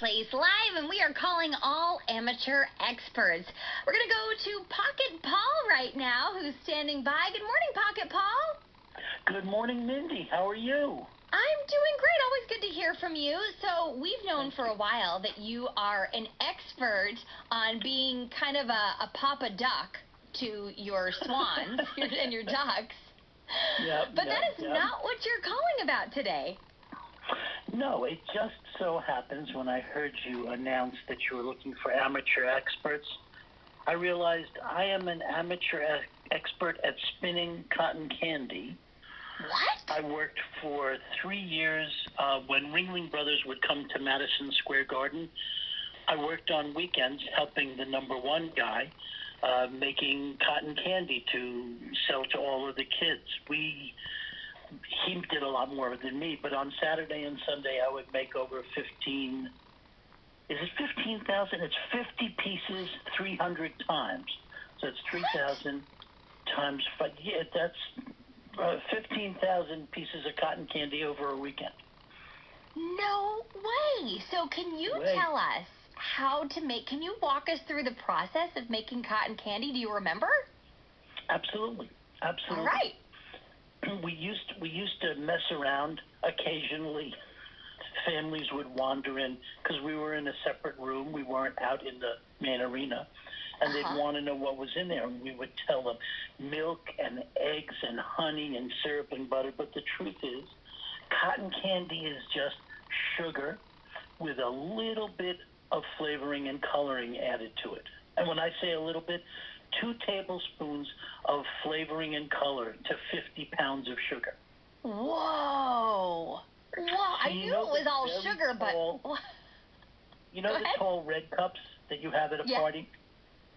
Place Live, and we are calling all amateur experts. We're going to go to Pocket Paul right now, who's standing by. Good morning, Pocket Paul. Good morning, Mindy. How are you? I'm doing great. Always good to hear from you. So we've known for a while that you are an expert on being kind of a Papa Duck to your swans and your ducks. But that is not what you're calling about today. No, it just so happens when I heard you announce that you were looking for amateur experts, I realized I am an amateur expert at spinning cotton candy. What? I worked for 3 years when Ringling Brothers would come to Madison Square Garden. I worked on weekends helping the number one guy making cotton candy to sell to all of the kids. He did a lot more than me, but on Saturday and Sunday I would make over 15. Is it 15,000? It's 50 pieces 300 times. So it's 3,000 times 5. Yeah, that's 15,000 pieces of cotton candy over a weekend. No way. So can you tell us how to make, can you walk us through the process of making cotton candy? Do you remember? Absolutely. Absolutely. All right. We used to mess around occasionally. Families would wander in because we were in a separate room. We weren't out in the main arena. And they'd want to know what was in there. And we would tell them milk and eggs and honey and syrup and butter. But the truth is, cotton candy is just sugar with a little bit of flavoring and coloring added to it. And when I say a little bit, 2 tablespoons of flavoring and color to 50 pounds of sugar. Whoa. Whoa. I knew it was all sugar, tall, but... You know the tall red cups that you have at a party?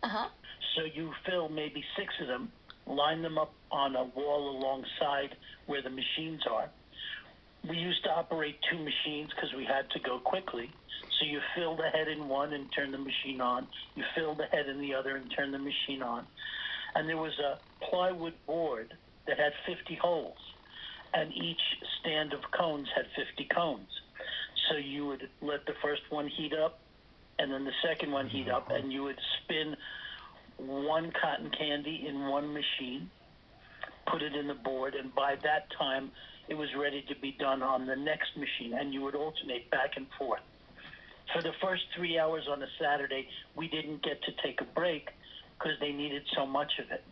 Uh-huh. So you fill maybe 6 of them, line them up on a wall alongside where the machines are. We used to operate 2 machines because we had to go quickly. So you fill the head in one and turn the machine on. You fill the head in the other and turn the machine on. And there was a plywood board that had 50 holes. And each stand of cones had 50 cones. So you would let the first one heat up, and then the second one heat up, and you would spin 1 cotton candy in 1 machine, put it in the board, and by that time, it was ready to be done on the next machine, and you would alternate back and forth. For the first 3 hours on a Saturday, we didn't get to take a break because they needed so much of it.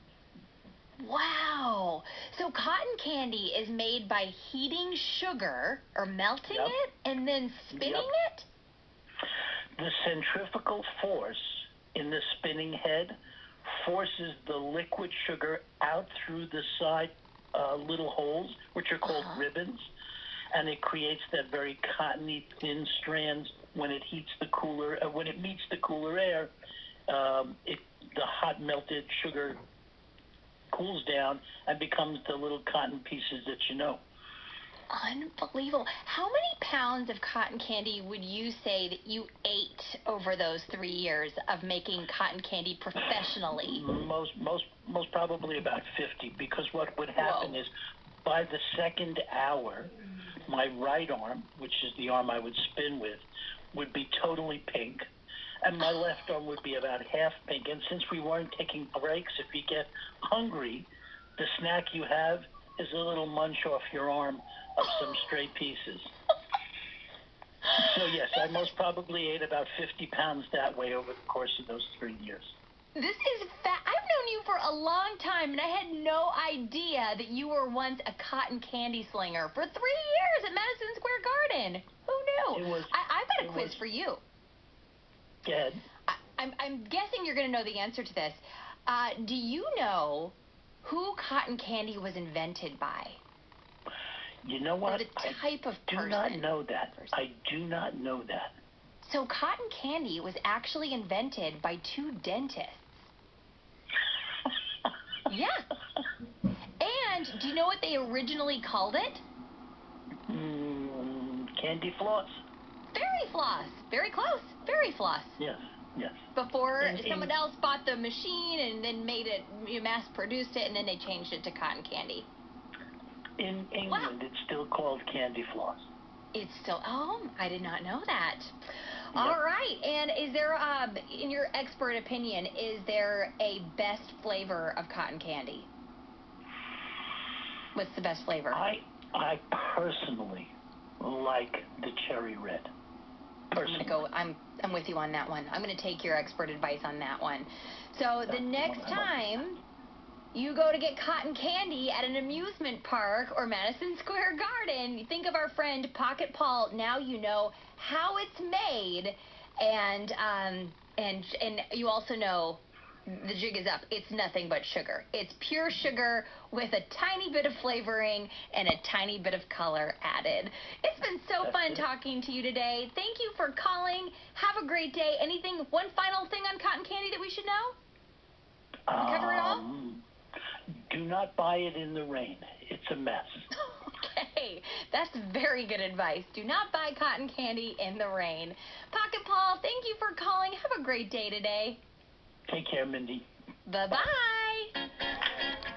Wow. So cotton candy is made by heating sugar or melting it and then spinning it? The centrifugal force in the spinning head forces the liquid sugar out through the side little holes, which are called ribbons, and it creates that very cottony thin strands. When it heats the cooler, when it meets the cooler air, the hot melted sugar cools down and becomes the little cotton pieces that you know. Unbelievable. How many pounds of cotton candy would you say that you ate over those 3 years of making cotton candy professionally? Most probably about 50, because what would happen is by the second hour, my right arm, which is the arm I would spin with, would be totally pink, and my left arm would be about half pink. And since we weren't taking breaks, if you get hungry, the snack you have is a little munch off your arm of some stray pieces. So yes, I most probably ate about 50 pounds that way over the course of those 3 years. This is I've known you for a long time, and I had no idea that you were once a cotton candy slinger for 3 years at Madison Square Garden. Who knew? I've got a quiz for you. Go ahead. I'm guessing you're going to know the answer to this. Do you know who cotton candy was invented by? You know what? Or the type of person? I do not know that. I do not know that. So cotton candy was actually invented by 2 dentists. Yeah. And do you know what they originally called it? Candy floss. Fairy floss. Very close. Fairy floss. Yes, yes. Before someone else bought the machine and then made it, mass-produced it, and then they changed it to cotton candy. In England, it's still called candy floss. It's still, oh, I did not know that. Yep. All right, and is there, in your expert opinion, is there a best flavor of cotton candy? What's the best flavor? I personally like the cherry red. Personally. I'm with you on that one. I'm gonna take your expert advice on that one. So the next time you go to get cotton candy at an amusement park or Madison Square Garden, you think of our friend Pocket Paul. Now you know how it's made, and you also know the jig is up. It's nothing but sugar. It's pure sugar with a tiny bit of flavoring and a tiny bit of color added. It's been so fun talking to you today. Thank you for calling. Have a great day. One final thing on cotton candy that we should know? Did we cover it all? Do not buy it in the rain. It's a mess. Okay, that's very good advice. Do not buy cotton candy in the rain. Pocket Paul, thank you for calling. Have a great day today. Take care, Mindy. Bye-bye.